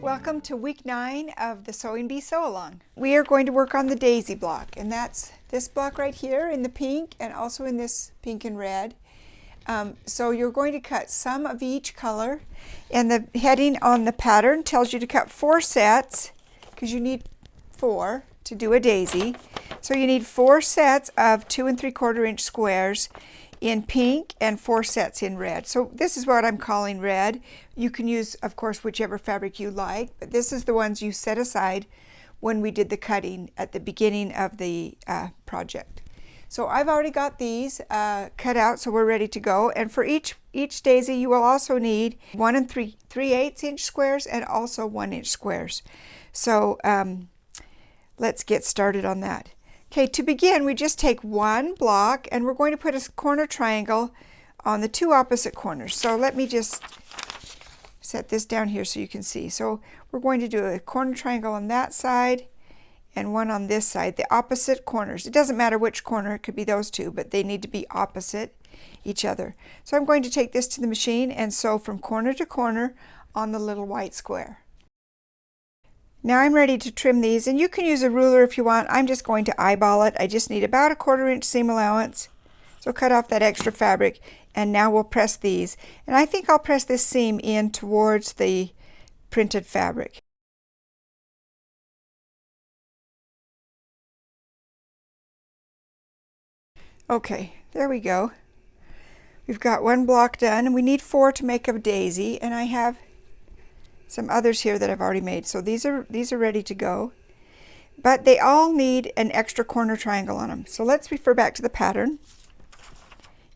Welcome to week 9 of the Sewing Bee Sew Along. We are going to work on the daisy block, and that's this block right here in the pink and also in this pink and red. So you're going to cut some of each color, and the heading on the pattern tells you to cut 4 sets because you need 4 to do a daisy. So you need 4 sets of 2 3/4 inch squares in pink and 4 sets in red. So this is what I'm calling red. You can use, of course, whichever fabric you like, but this is the ones you set aside when we did the cutting at the beginning of the project. So I've already got these cut out, so we're ready to go. And for each daisy, you will also need 1 3/8 inch squares and also 1 inch squares. So let's get started on that. Okay, to begin, we just take one block and we're going to put a corner triangle on the 2 opposite corners. So let me just set this down here so you can see. So we're going to do a corner triangle on that side and one on this side, the opposite corners. It doesn't matter which corner, it could be those 2, but they need to be opposite each other. So I'm going to take this to the machine and sew from corner to corner on the little white square. Now I'm ready to trim these, and you can use a ruler if you want. I'm just going to eyeball it. I just need about a 1/4 inch seam allowance. So cut off that extra fabric, and now we'll press these. And I think I'll press this seam in towards the printed fabric. Okay, there we go. We've got one block done, and we need 4 to make a daisy, and I have some others here that I've already made. So these are ready to go, but they all need an extra corner triangle on them. So let's refer back to the pattern.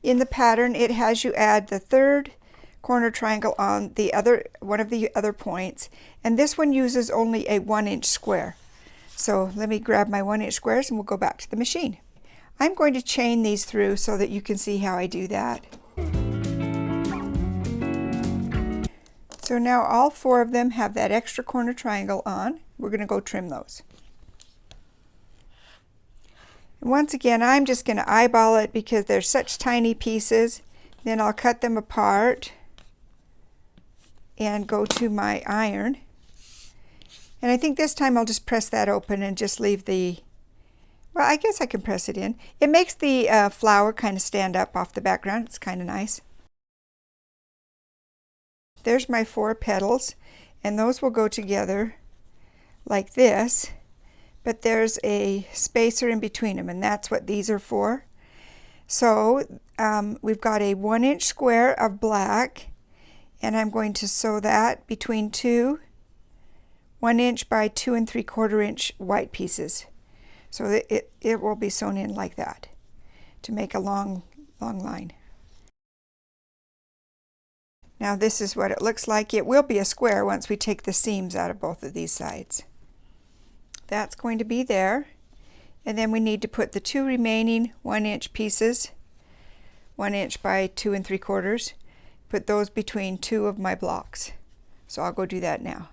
In the pattern, it has you add the 3rd corner triangle on the one of the other points, and this one uses only a 1 inch square. So let me grab my 1 inch squares and we'll go back to the machine. I'm going to chain these through so that you can see how I do that. So now all 4 of them have that extra corner triangle on. We're going to go trim those. And once again, I'm just going to eyeball it because they're such tiny pieces. Then I'll cut them apart and go to my iron. And I think this time I'll just press that open and just leave the, well, I guess I can press it in. It makes the flower kind of stand up off the background. It's kind of nice. There's my 4 petals, and those will go together like this, but there's a spacer in between them, and that's what these are for. So we've got a 1 inch square of black, and I'm going to sew that between 2 1 inch by 2 3/4 inch white pieces. So it will be sewn in like that to make a long line. Now this is what it looks like. It will be a square once we take the seams out of both of these sides. That's going to be there. And then we need to put the 2 remaining 1 inch pieces, 1 inch by 2 3/4, put those between 2 of my blocks. So I'll go do that now.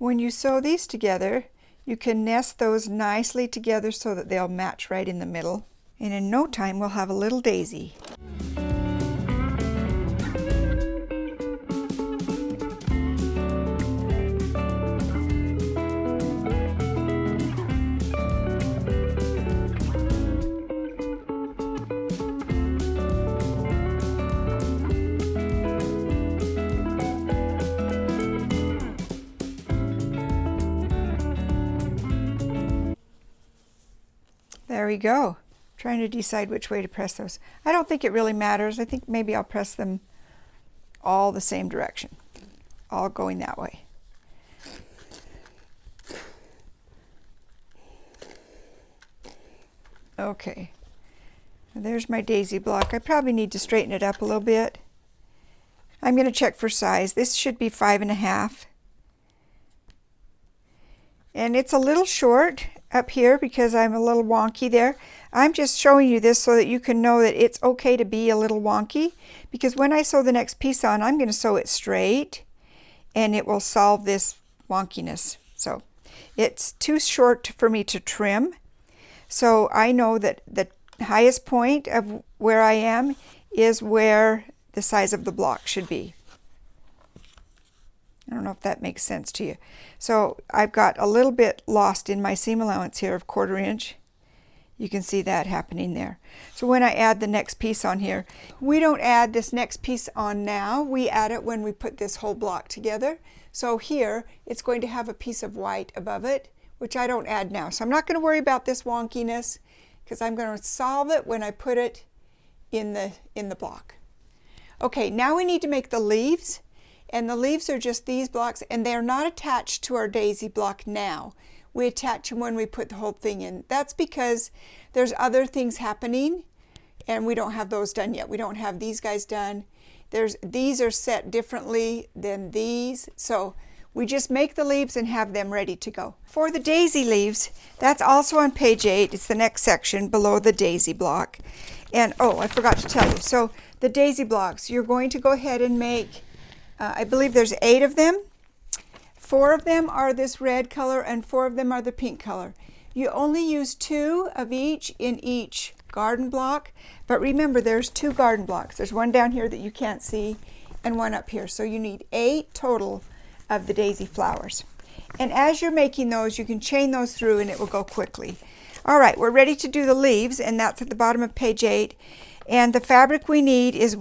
When you sew these together, you can nest those nicely together so that they'll match right in the middle. And in no time, we'll have a little daisy. There we go. Trying to decide which way to press those. I don't think it really matters. I think maybe I'll press them all the same direction, all going that way. Okay, there's my daisy block. I probably need to straighten it up a little bit. I'm going to check for size. This should be 5.5. And it's a little short up here because I'm a little wonky there. I'm just showing you this so that you can know that it's okay to be a little wonky, because when I sew the next piece on, I'm going to sew it straight and it will solve this wonkiness. So it's too short for me to trim. So I know that the highest point of where I am is where the size of the block should be. I don't know if that makes sense to you. So I've got a little bit lost in my seam allowance here of 1/4 inch. You can see that happening there. So when I add the next piece on here, we don't add this next piece on now. We add it when we put this whole block together. So here it's going to have a piece of white above it, which I don't add now. So I'm not going to worry about this wonkiness because I'm going to solve it when I put it in the block. Okay, now we need to make the leaves. And the leaves are just these blocks, and they're not attached to our daisy block now. We attach them when we put the whole thing in. That's because there's other things happening, and we don't have those done yet. We don't have these guys done. These are set differently than these, so we just make the leaves and have them ready to go. For the daisy leaves, that's also on page 8. It's the next section below the daisy block. And oh, I forgot to tell you. So the daisy blocks, you're going to go ahead and make I believe there's 8 of them. 4 of them are this red color and 4 of them are the pink color. You only use 2 of each in each garden block, but remember there's 2 garden blocks. There's one down here that you can't see and one up here. So you need 8 total of the daisy flowers. And as you're making those, you can chain those through and it will go quickly. All right, we're ready to do the leaves, and that's at the bottom of page 8. And the fabric we need is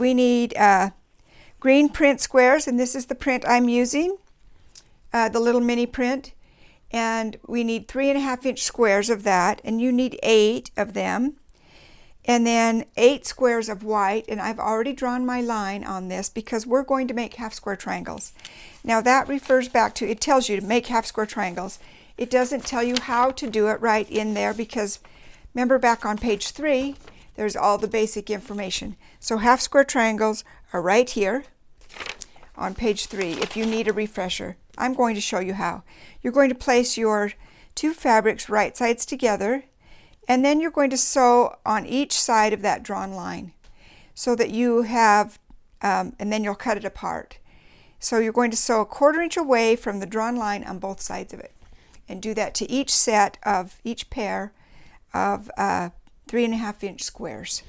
green print squares, and this is the print I'm using, the little mini print, and we need 3.5 inch squares of that, and you need 8 of them, and then 8 squares of white, and I've already drawn my line on this because we're going to make half square triangles. Now that refers back to, it tells you to make half square triangles. It doesn't tell you how to do it right in there because remember back on page 3 there's all the basic information. So half square triangles are right here on page 3 if you need a refresher. I'm going to show you how. You're going to place your 2 fabrics right sides together, and then you're going to sew on each side of that drawn line so that you have, and then you'll cut it apart. So you're going to sew 1/4 inch away from the drawn line on both sides of it, and do that to each set of each pair of 3.5 inch squares.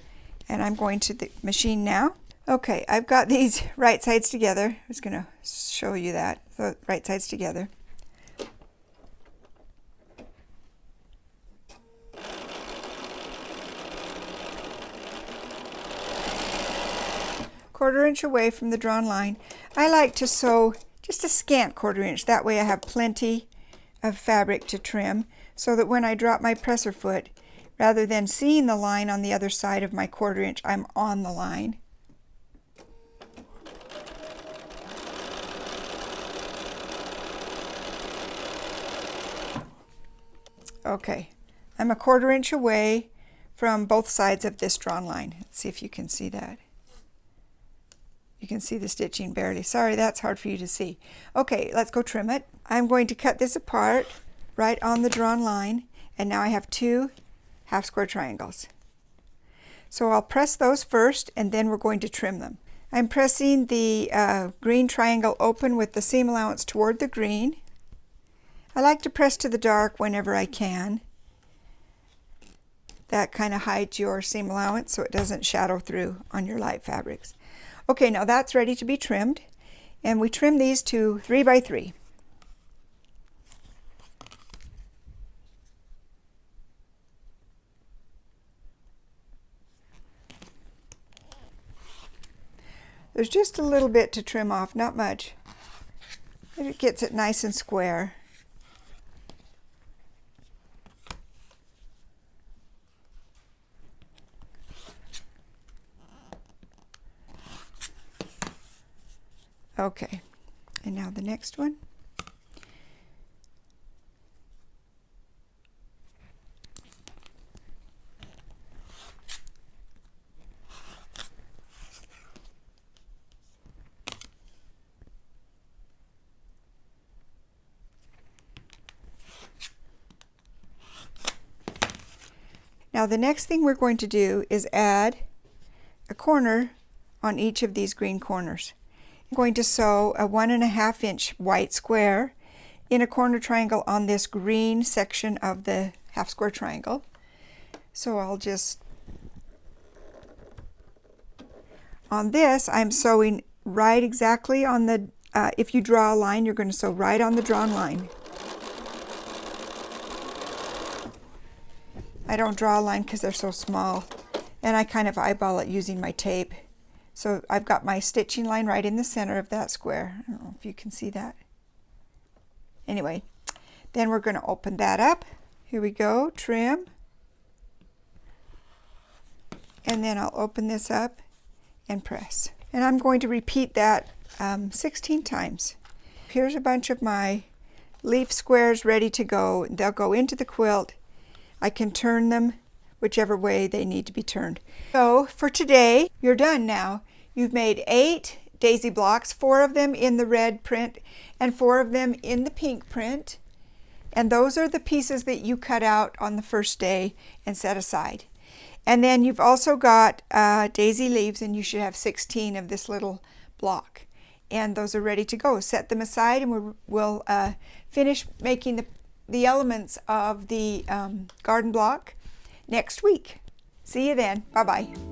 And I'm going to the machine now. Okay, I've got these right sides together. I was going to show you that. So right sides together. Quarter inch away from the drawn line. I like to sew just a scant 1/4 inch. That way I have plenty of fabric to trim so that when I drop my presser foot, rather than seeing the line on the other side of my 1/4 inch, I'm on the line. Okay, I'm a 1/4 inch away from both sides of this drawn line. Let's see if you can see that. You can see the stitching barely. Sorry, that's hard for you to see. Okay, let's go trim it. I'm going to cut this apart right on the drawn line, and now I have 2 half square triangles. So I'll press those first, and then we're going to trim them. I'm pressing the green triangle open with the seam allowance toward the green. I like to press to the dark whenever I can. That kind of hides your seam allowance so it doesn't shadow through on your light fabrics. Okay, now that's ready to be trimmed, and we trim these to 3 by 3. There's just a little bit to trim off, not much. It gets it nice and square. Okay, and now the next one. Now the next thing we're going to do is add a corner on each of these green corners. I'm going to sew a 1.5 inch white square in a corner triangle on this green section of the half square triangle. So I'll just, on this I'm sewing right exactly on the, if you draw a line, you're going to sew right on the drawn line. I don't draw a line because they're so small, and I kind of eyeball it using my tape. So I've got my stitching line right in the center of that square. I don't know if you can see that. Anyway, then we're going to open that up. Here we go, trim. And then I'll open this up and press. And I'm going to repeat that 16 times. Here's a bunch of my leaf squares ready to go. They'll go into the quilt. I can turn them whichever way they need to be turned. So for today, you're done now. You've made 8 daisy blocks, 4 of them in the red print and 4 of them in the pink print. And those are the pieces that you cut out on the first day and set aside. And then you've also got daisy leaves, and you should have 16 of this little block. And those are ready to go. Set them aside, and we'll finish making the elements of the garden block next week. See you then. Bye-bye.